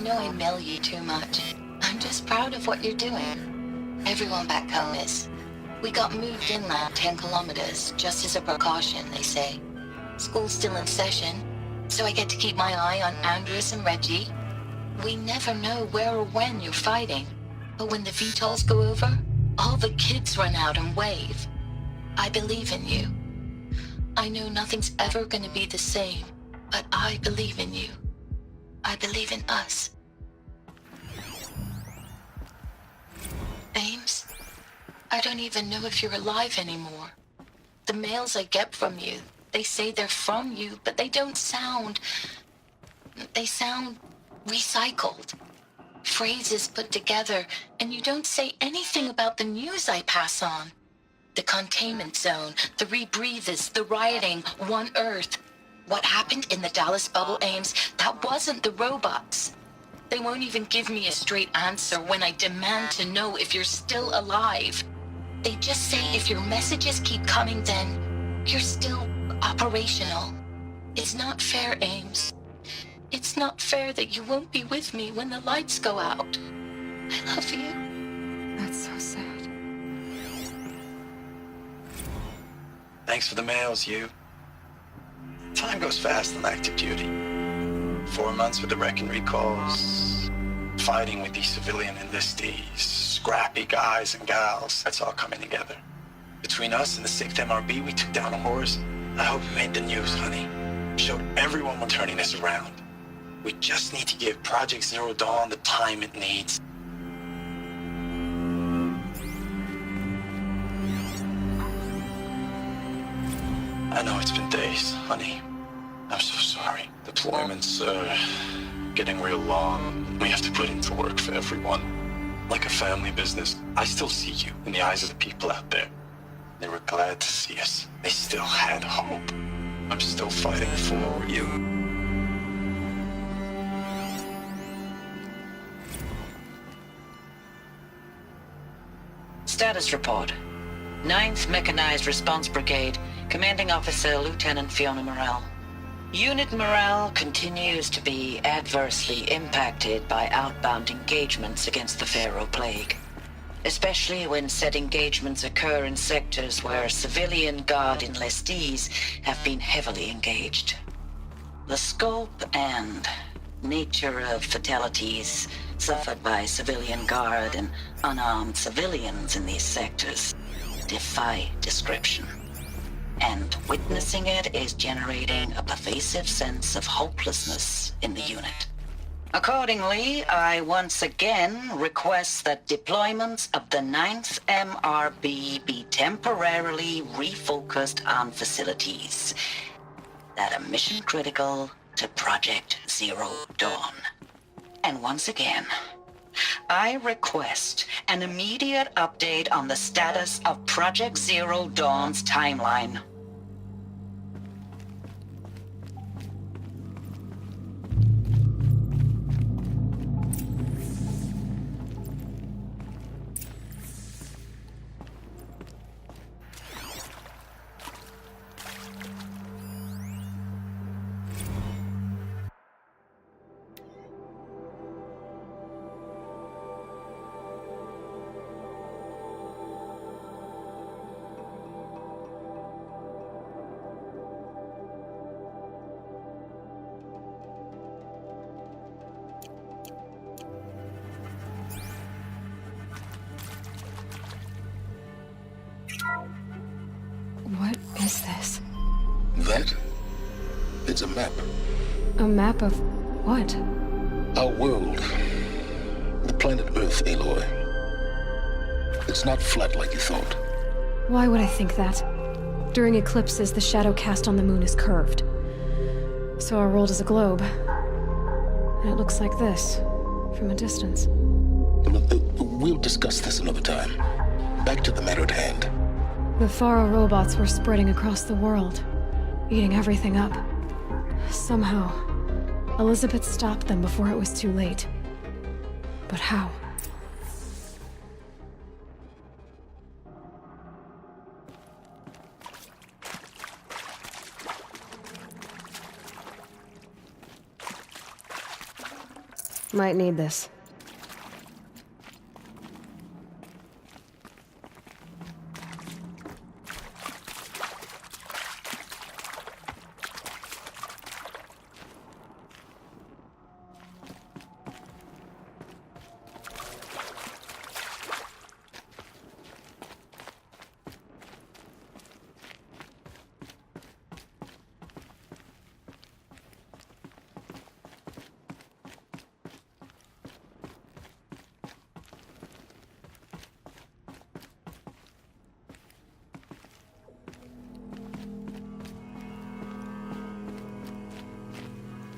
know I mail you too much. I'm just proud of what you're doing. Everyone back home is. We got moved inland 10 kilometers, just as a precaution, they say. School's still in session, so I get to keep my eye on Andres and Reggie. We never know where or when you're fighting, but when the VTOLs go over, all the kids run out and wave. I believe in you. I know nothing's ever gonna be the same, but I believe in you. I believe in us. Ames, I don't even know if you're alive anymore. The mails I get from you, they say they're from you, but they don't sound... They sound recycled. Phrases put together, and you don't say anything about the news I pass on. The containment zone, the rebreathers, the rioting, One Earth. What happened in the Dallas bubble, Ames, that wasn't the robots. They won't even give me a straight answer when I demand to know if you're still alive. They just say if your messages keep coming, then you're still operational. It's not fair, Ames. It's not fair that you won't be with me when the lights go out. I love you. That's so sad. Thanks for the mails, you. Time goes fast on active duty. 4 months with the wreck and recalls, fighting with these civilian enlistees, scrappy guys and gals. That's all coming together. Between us and the 6th MRB, we took down a horse. I hope you made the news, honey. Showed everyone we're turning this around. We just need to give Project Zero Dawn the time it needs. I know it's been days, honey. I'm so sorry. Deployments are getting real long. We have to put into work for everyone. Like a family business. I still see you in the eyes of the people out there. They were glad to see us. They still had hope. I'm still fighting for you. Status report. 9th Mechanized Response Brigade, Commanding Officer Lieutenant Fiona Morell. Unit morale continues to be adversely impacted by outbound engagements against the Pharaoh Plague, especially when said engagements occur in sectors where civilian Guard enlistees have been heavily engaged. The scope and nature of fatalities suffered by civilian Guard and unarmed civilians in these sectors defy description. And witnessing it is generating a pervasive sense of hopelessness in the unit. Accordingly, I once again request that deployments of the 9th MRB be temporarily refocused on facilities that are mission critical to Project Zero Dawn. And once again, I request an immediate update on the status of Project Zero Dawn's timeline. What is this? That? It's a map. A map of what? Our world. The planet Earth, Aloy. It's not flat like you thought. Why would I think that? During eclipses, the shadow cast on the moon is curved. So our world is a globe. And it looks like this, from a distance. We'll discuss this another time. Back to the matter at hand. The Faro robots were spreading across the world, eating everything up. Somehow, Elizabeth stopped them before it was too late. But how? Might need this.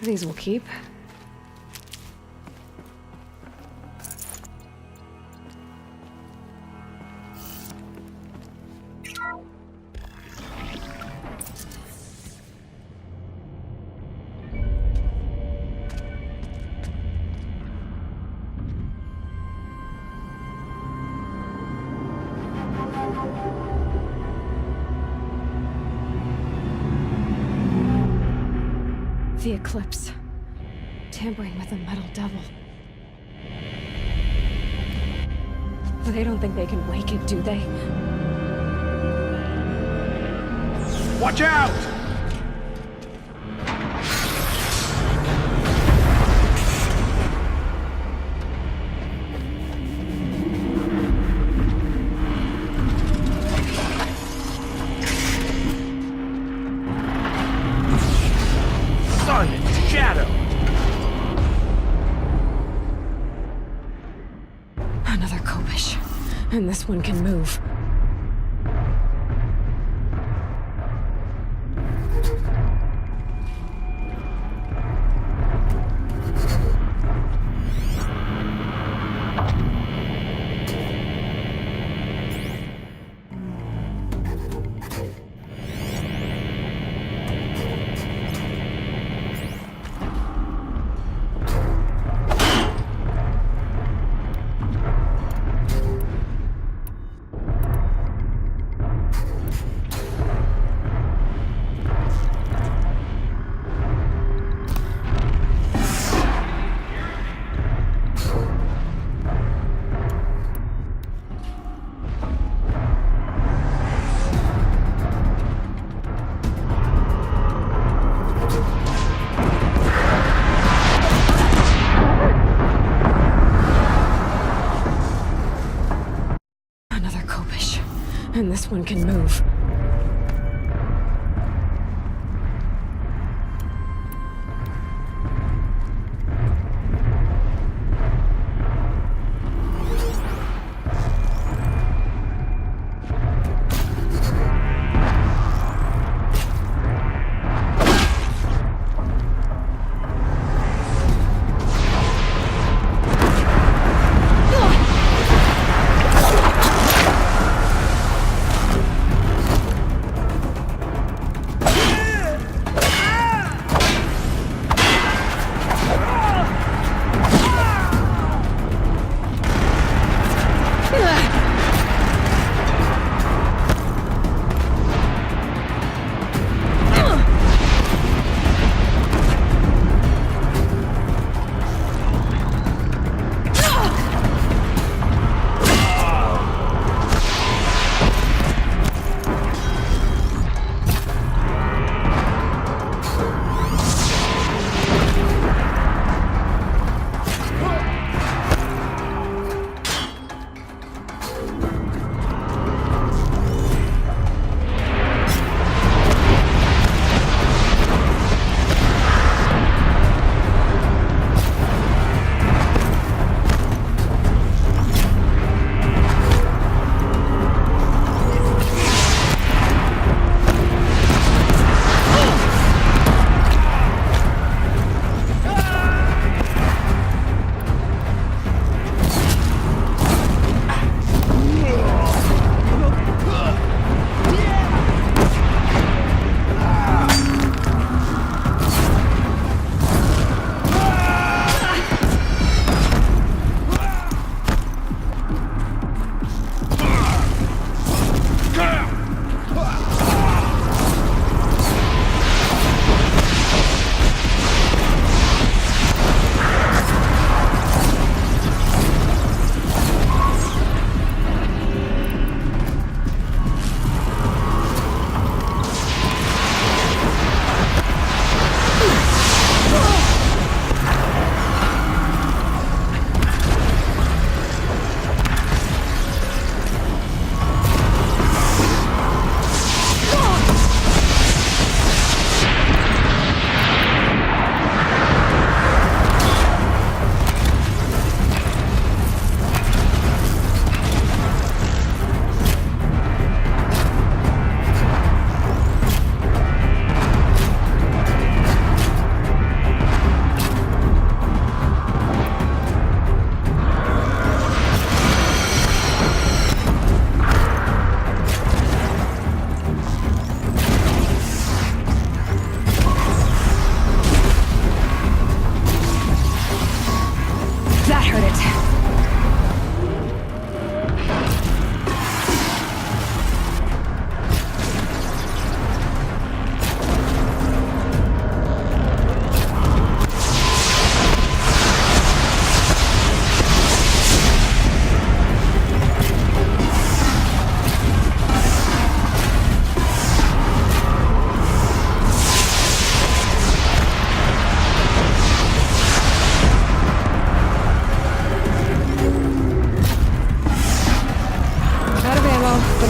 These will keep. The Eclipse. Tampering with the Metal Devil. They don't think they can wake it, do they? Watch out! Sun and shadow! Another Kopish. And this one can move. And this one can move.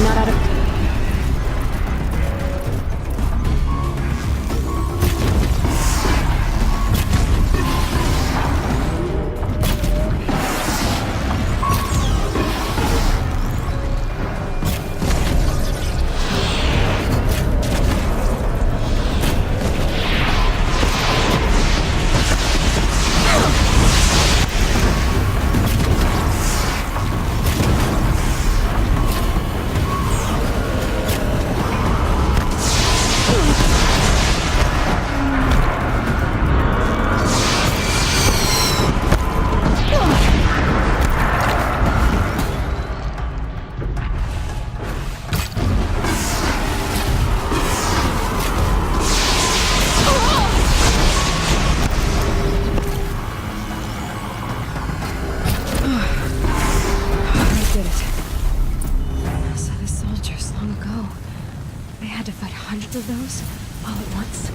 I'm not out of... I did it. So the soldiers long ago, they had to fight hundreds of those all at once.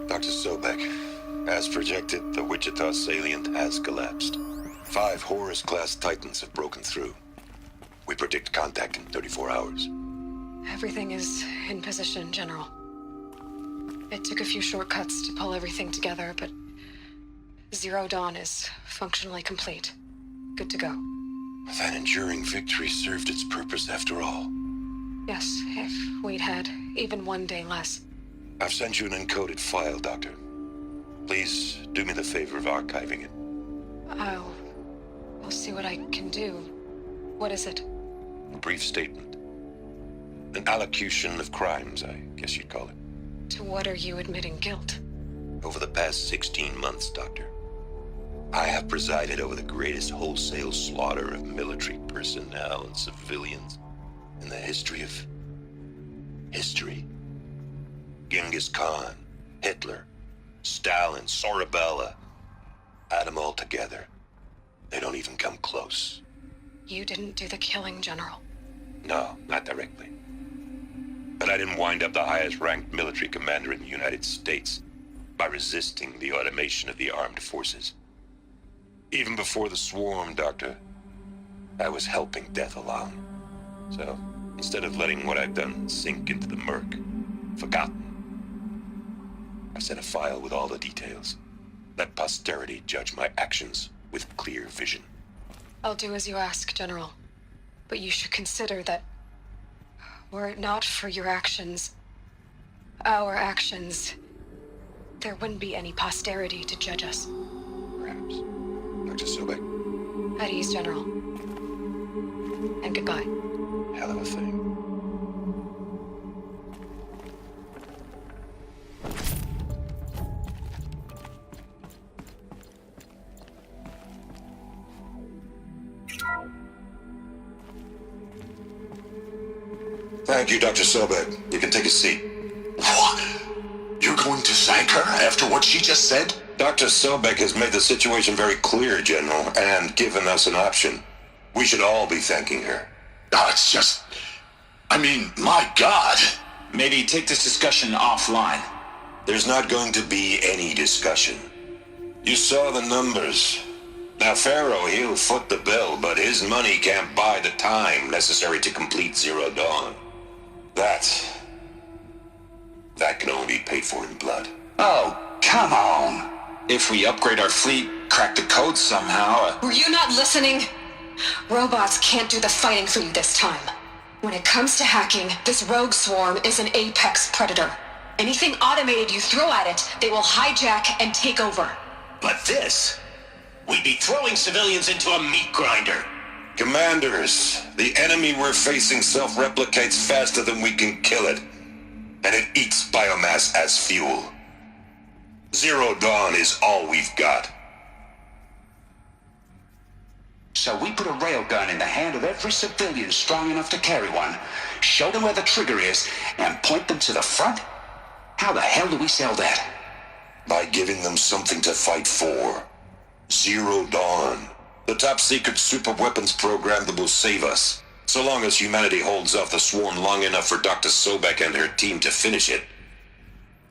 Dr. Sobek, as projected, the Wichita salient has collapsed. 5 Horus-class Titans have broken through. We predict contact in 34 hours. Everything is in position, General. It took a few shortcuts to pull everything together, but Zero Dawn is functionally complete. Good to go. That enduring victory served its purpose after all. Yes, if we'd had even one day less. I've sent you an encoded file, Doctor. Please do me the favor of archiving it. I'll see what I can do. What is it? A brief statement. An allocution of crimes, I guess you'd call it. To what are you admitting guilt? Over the past 16 months, Doctor, I have presided over the greatest wholesale slaughter of military personnel and civilians in the history of... history. Genghis Khan, Hitler, Stalin, Sorabella. Add them all together. They don't even come close. You didn't do the killing, General. No, not directly. But I didn't wind up the highest-ranked military commander in the United States by resisting the automation of the armed forces. Even before the swarm, Doctor, I was helping death along. So, instead of letting what I'd done sink into the murk, forgotten, I sent a file with all the details. Let posterity judge my actions with clear vision. I'll do as you ask, General. But you should consider that were it not for your actions, our actions, there wouldn't be any posterity to judge us. Perhaps. Dr. Sobek, At ease, General. And goodbye. hell of a thing. Thank you, Dr. Sobek. You can take a seat. What? You're going to thank her after what she just said? Dr. Sobek has made the situation very clear, General, and given us an option. We should all be thanking her. Oh, it's just... I mean, my God. Maybe take this discussion offline. There's not going to be any discussion. You saw the numbers. Now, Pharaoh, he'll foot the bill, but his money can't buy the time necessary to complete Zero Dawn. That can only be paid for in blood. Oh, come on. If we upgrade our fleet, crack the code somehow... Were you not listening? Robots can't do the fighting for you this time. When it comes to hacking, this rogue swarm is an apex predator. Anything automated you throw at it, they will hijack and take over. But this... We'd be throwing civilians into a meat grinder. Commanders, the enemy we're facing self-replicates faster than we can kill it. And it eats biomass as fuel. Zero Dawn is all we've got. So we put a railgun in the hand of every civilian strong enough to carry one, show them where the trigger is, and point them to the front? How the hell do we sell that? By giving them something to fight for. Zero Dawn. The top-secret superweapons program that will save us. So long as humanity holds off the swarm long enough for Dr. Sobek and her team to finish it.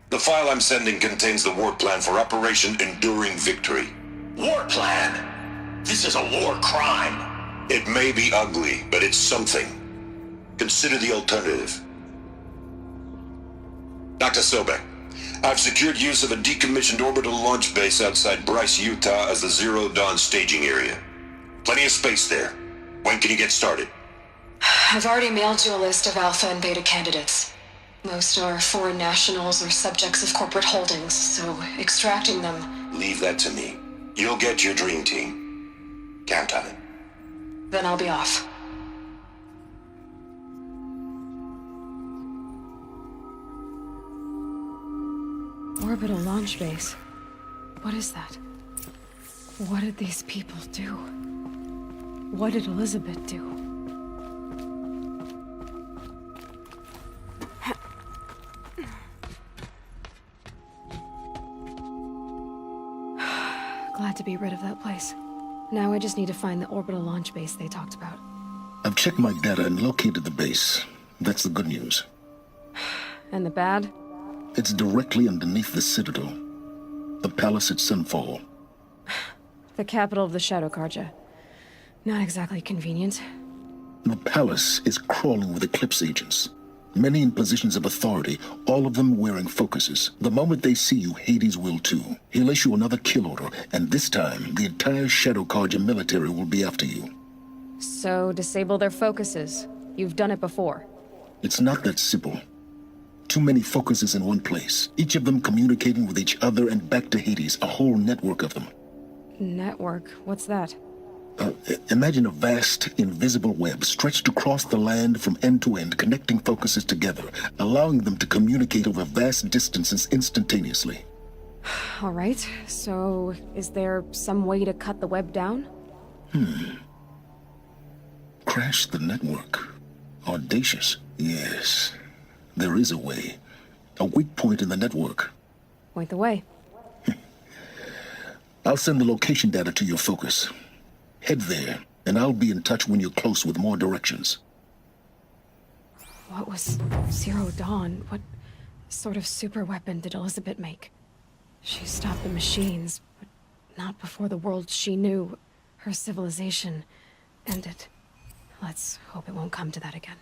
The file I'm sending contains the war plan for Operation Enduring Victory. War plan? This is a war crime. It may be ugly, but it's something. Consider the alternative. Dr. Sobek, I've secured use of a decommissioned orbital launch base outside Bryce, Utah as the Zero Dawn staging area. Plenty of space there. When can you get started? I've already mailed you a list of alpha and beta candidates. Most are foreign nationals or subjects of corporate holdings, so extracting them... Leave that to me. You'll get your dream team. Count on it. Then I'll be off. Orbital launch base. What is that? What did these people do? What did Elizabeth do? Glad to be rid of that place. Now I just need to find the orbital launch base they talked about. I've checked my data and located the base. That's the good news. And the bad? It's directly underneath the Citadel. The palace at Sunfall. The capital of the Shadow Carja. Not exactly convenient. The palace is crawling with Eclipse agents. Many in positions of authority, all of them wearing focuses. The moment they see you, Hades will too. He'll issue another kill order, and this time, the entire Shadow Carja military will be after you. So, disable their focuses. You've done it before. It's not that simple. Too many focuses in one place, each of them communicating with each other and back to Hades, a whole network of them. Network? What's that? Imagine a vast, invisible web stretched across the land from end to end, connecting focuses together, allowing them to communicate over vast distances instantaneously. All right, so is there some way to cut the web down? Crash the network. Audacious. Yes, there is a way. A weak point in the network. Point the way. I'll send the location data to your focus. Head there, and I'll be in touch when you're close with more directions. What was Zero Dawn? What sort of super weapon did Elizabeth make? She stopped the machines, but not before the world she knew, her civilization, ended. Let's hope it won't come to that again.